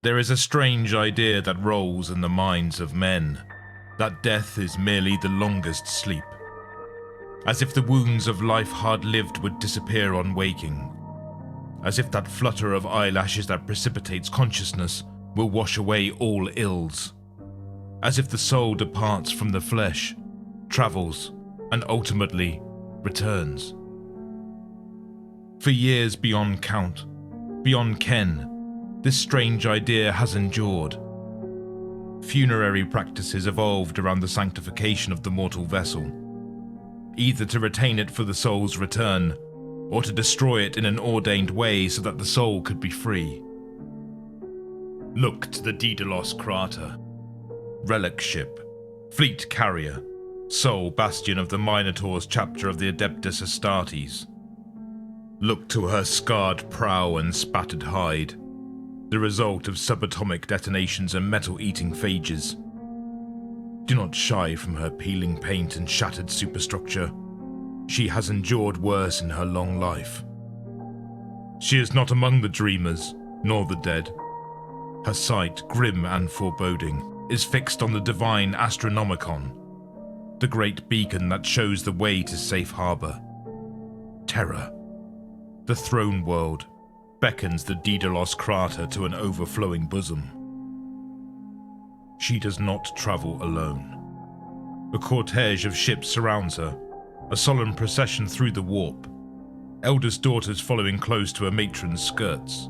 There is a strange idea that rolls in the minds of men, that death is merely the longest sleep, as if the wounds of life hard-lived would disappear on waking, as if that flutter of eyelashes that precipitates consciousness will wash away all ills, as if the soul departs from the flesh, travels, and ultimately returns. For years beyond count, beyond ken, this strange idea has endured. Funerary practices evolved around the sanctification of the mortal vessel, either to retain it for the soul's return, or to destroy it in an ordained way so that the soul could be free. Look to the 𝙼𝙸𝙽𝙀𝚗, relic ship, fleet carrier, sole bastion of the MINOTAUROS chapter of the 𝙼𝙸𝙽𝙀𝚃. Look to her scarred prow and spattered hide, the result of subatomic detonations and metal-eating phages. Do not shy from her peeling paint and shattered superstructure. She has endured worse in her long life. She is not among the dreamers, nor the dead. Her sight, grim and foreboding, is fixed on the divine Astronomicon, the great beacon that shows the way to safe harbor. Terror, the throne world, beckons the 𝙼𝙸𝙽𝙀𝚃 to an overflowing bosom. She does not travel alone. A cortege of ships surrounds her, a solemn procession through the warp, eldest daughters following close to a matron's skirts.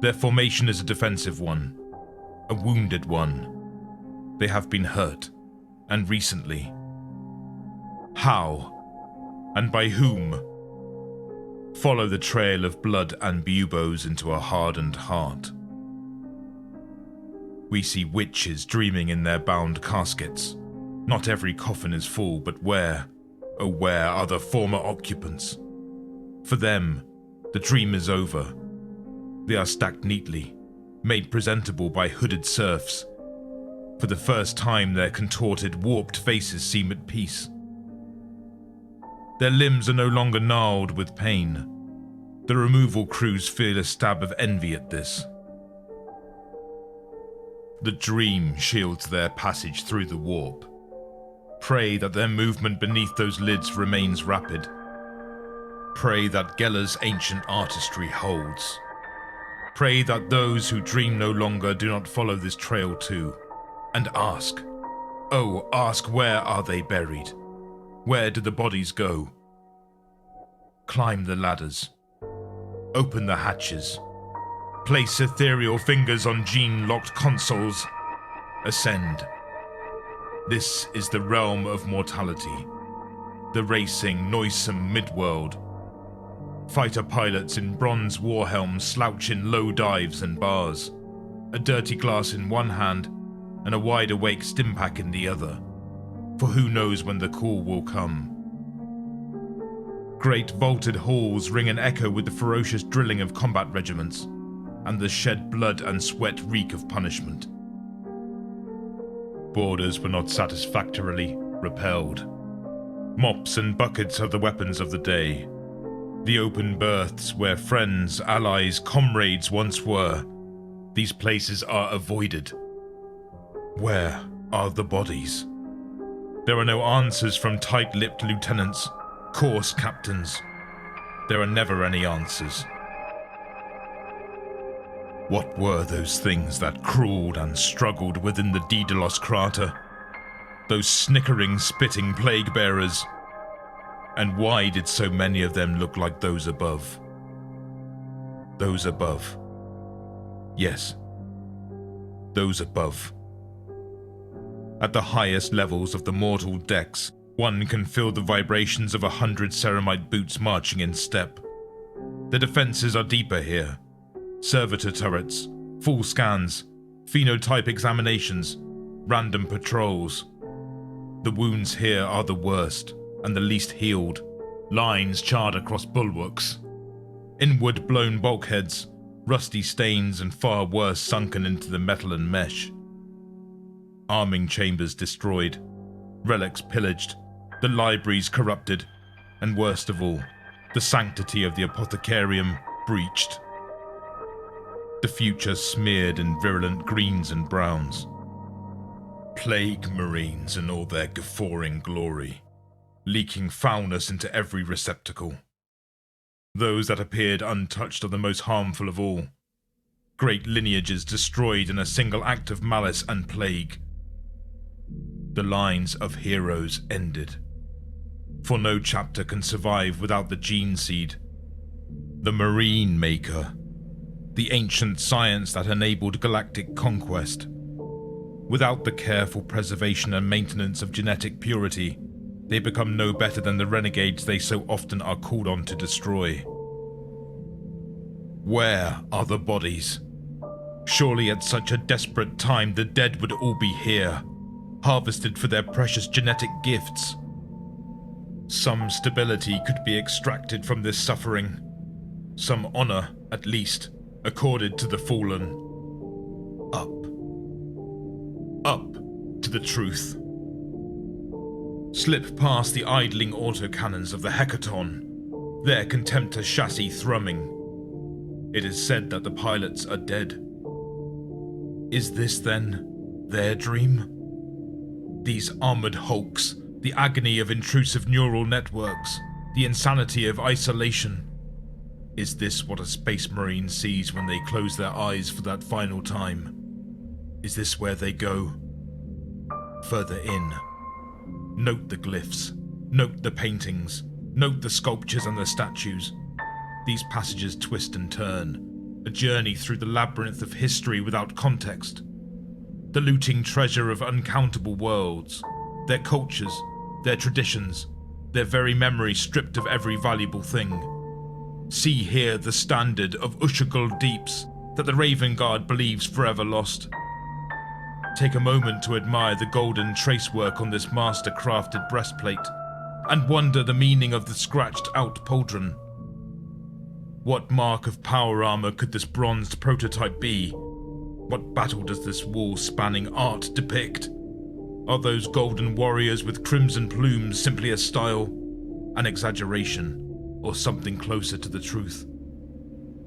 Their formation is a defensive one, a wounded one. They have been hurt, and recently. How, and by whom? Follow the trail of blood and buboes into a hardened heart. We see witches dreaming in their bound caskets. Not every coffin is full, but where, oh where are the former occupants? For them, the dream is over. They are stacked neatly, made presentable by hooded serfs. For the first time, their contorted, warped faces seem at peace. Their limbs are no longer gnarled with pain. The removal crews feel a stab of envy at this. The dream shields their passage through the warp. Pray that their movement beneath those lids remains rapid. Pray that Geller's ancient artistry holds. Pray that those who dream no longer do not follow this trail too. And ask, oh, ask, where are they buried? Where do the bodies go? Climb the ladders. Open the hatches. Place ethereal fingers on gene-locked consoles. Ascend. This is the realm of mortality. The racing, noisome midworld. Fighter pilots in bronze war helms slouch in low dives and bars. A dirty glass in one hand and a wide-awake stimpak in the other. For who knows when the call will come. Great vaulted halls ring an echo with the ferocious drilling of combat regiments, and the shed blood and sweat reek of punishment. Boarders were not satisfactorily repelled. Mops and buckets are the weapons of the day. The open berths where friends, allies, comrades once were, these places are avoided. Where are the bodies? There are no answers from tight-lipped lieutenants, course captains. There are never any answers. What were those things that crawled and struggled within the 𝙼𝙸𝙽𝙀𝚃? Those snickering, spitting plague-bearers? And why did so many of them look like those above? Those above. Yes. Those above. At the highest levels of the mortal decks, one can feel the vibrations of 100 ceramite boots marching in step. The defenses are deeper here. Servitor turrets, full scans, phenotype examinations, random patrols. The wounds here are the worst and the least healed. Lines charred across bulwarks. Inward blown bulkheads, rusty stains and far worse sunken into the metal and mesh. Arming chambers destroyed, relics pillaged, the libraries corrupted, and worst of all, the sanctity of the apothecarium breached. the future smeared in virulent greens and browns. Plague marines in all their guffawing glory, leaking foulness into every receptacle. Those that appeared untouched are the most harmful of all. Great lineages destroyed in a single act of malice and plague. The lines of heroes ended. For no chapter can survive without the gene seed, the marine maker, the ancient science that enabled galactic conquest. Without the careful preservation and maintenance of genetic purity, they become no better than the renegades they so often are called on to destroy. Where are the bodies? Surely at such a desperate time the dead would all be here, harvested for their precious genetic gifts. Some stability could be extracted from this suffering, some honor, at least, accorded to the fallen. Up to the truth. Slip past the idling autocannons of the Hecaton, their contemptor chassis thrumming. It is said that the pilots are dead. Is this, then, their dream? These armored hulks, the agony of intrusive neural networks, the insanity of isolation. Is this what a space marine sees when they close their eyes for that final time? Is this where they go? Further in. Note the glyphs, note the paintings, note the sculptures and the statues. These passages twist and turn, a journey through the labyrinth of history without context. The looting treasure of uncountable worlds, their cultures, their traditions, their very memory stripped of every valuable thing. See here the standard of Ushagul deeps that the Raven Guard believes forever lost. Take a moment to admire the golden tracework on this master-crafted breastplate, and wonder the meaning of the scratched-out pauldron. What mark of power armor could this bronzed prototype be? What battle does this wall-spanning art depict? Are those golden warriors with crimson plumes simply a style, an exaggeration, or something closer to the truth?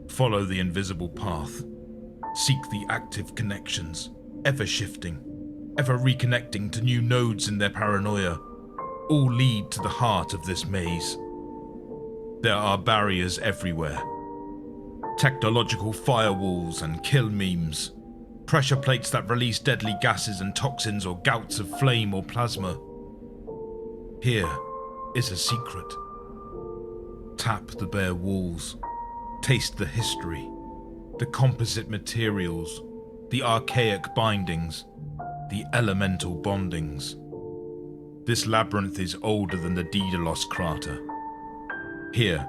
Follow the invisible path. Seek the active connections, ever shifting, ever reconnecting to new nodes in their paranoia. All lead to the heart of this maze. There are barriers everywhere. Technological firewalls and kill memes. Pressure plates that release deadly gases and toxins or gouts of flame or plasma. Here is a secret. Tap the bare walls. Taste the history. The composite materials. The archaic bindings. The elemental bondings. This labyrinth is older than the 𝙸𝙸 crater. Here,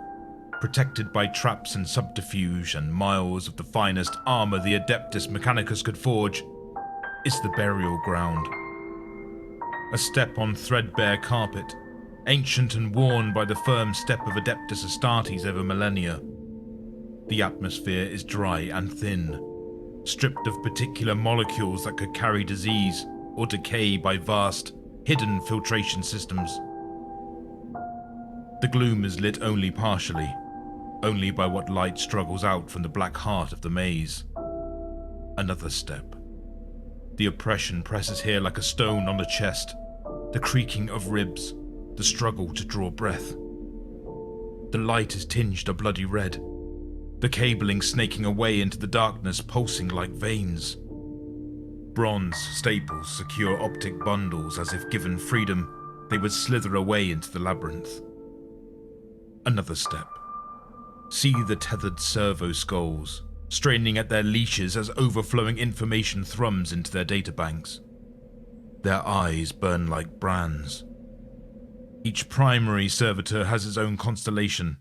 protected by traps and subterfuge and miles of the finest armor the Adeptus Mechanicus could forge, is the burial ground. A step on threadbare carpet, ancient and worn by the firm step of Adeptus Astartes over millennia. The atmosphere is dry and thin, stripped of particular molecules that could carry disease or decay by vast, hidden filtration systems. The gloom is lit only partially, only by what light struggles out from the black heart of the maze. Another step. The oppression presses here like a stone on the chest, the creaking of ribs, the struggle to draw breath. The light is tinged a bloody red, the cabling snaking away into the darkness, pulsing like veins. Bronze staples secure optic bundles as if given freedom, they would slither away into the labyrinth. Another step. See the tethered servo skulls, straining at their leashes as overflowing information thrums into their databanks. Their eyes burn like brands. Each primary servitor has its own constellation,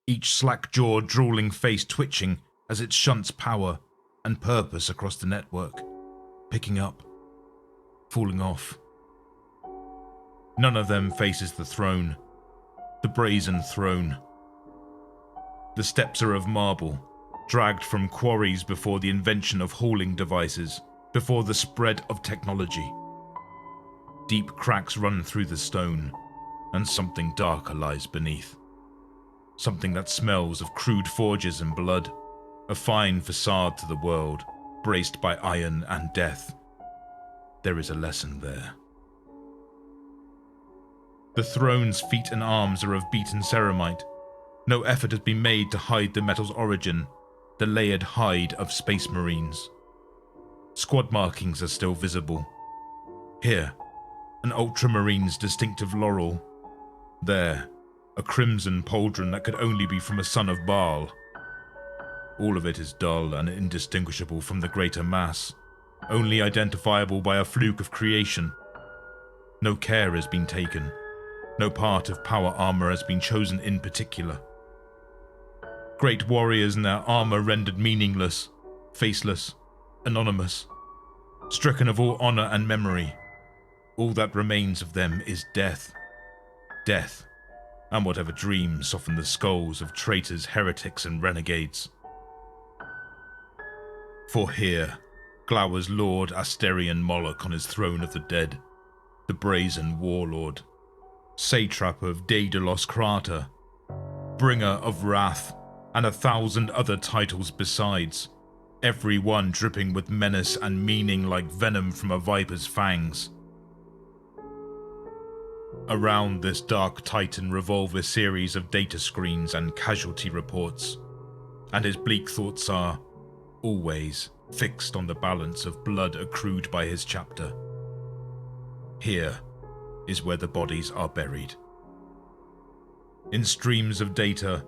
each slack-jawed, drooling face twitching as it shunts power and purpose across the network, picking up, falling off. None of them faces the throne, the brazen throne. The steps are of marble, dragged from quarries before the invention of hauling devices, before the spread of technology. Deep cracks run through the stone, and something darker lies beneath. Something that smells of crude forges and blood, a fine facade to the world, braced by iron and death. There is a lesson there. The throne's feet and arms are of beaten ceramite. No effort has been made to hide the metal's origin, the layered hide of space marines. Squad markings are still visible. Here, an ultramarine's distinctive laurel. There, a crimson pauldron that could only be from a son of Baal. All of it is dull and indistinguishable from the greater mass, only identifiable by a fluke of creation. No care has been taken. No part of power armor has been chosen in particular. Great warriors and their armor rendered meaningless, faceless, anonymous, stricken of all honor and memory. All that remains of them is death. Death, and whatever dreams soften the skulls of traitors, heretics, and renegades. For here glowers Lord Asterion Moloch on his throne of the dead, the brazen warlord, satrap of 𝙼𝙸𝙽𝙀𝚗𝚁, bringer of wrath, and 1,000 other titles besides, every one dripping with menace and meaning like venom from a viper's fangs. Around this dark titan revolve a series of data screens and casualty reports, and his bleak thoughts are, always, fixed on the balance of blood accrued by his chapter. Here is where the bodies are buried. In streams of data,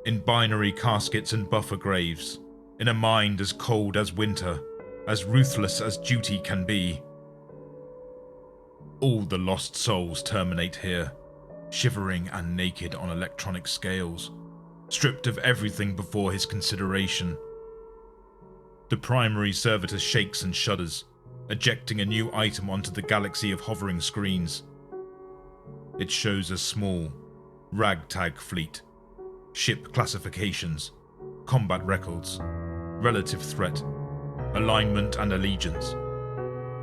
in binary caskets and buffer graves, in a mind as cold as winter, as ruthless as duty can be. All the lost souls terminate here, shivering and naked on electronic scales, stripped of everything before his consideration. The primary servitor shakes and shudders, ejecting a new item onto the galaxy of hovering screens. It shows a small, ragtag fleet, ship classifications, combat records, relative threat, alignment and allegiance.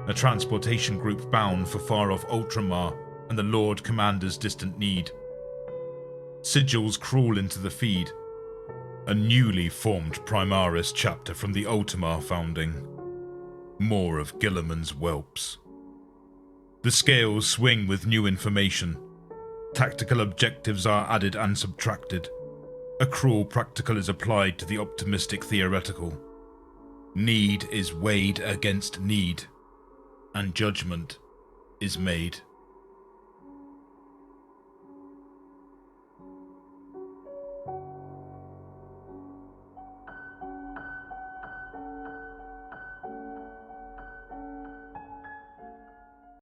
A transportation group bound for far-off Ultramar and the Lord Commander's distant need. Sigils crawl into the feed. A newly formed Primaris chapter from the Ultramar founding. More of Guilliman's whelps. The scales swing with new information. Tactical objectives are added and subtracted. A cruel practical is applied to the optimistic theoretical. Need is weighed against need, and judgment is made.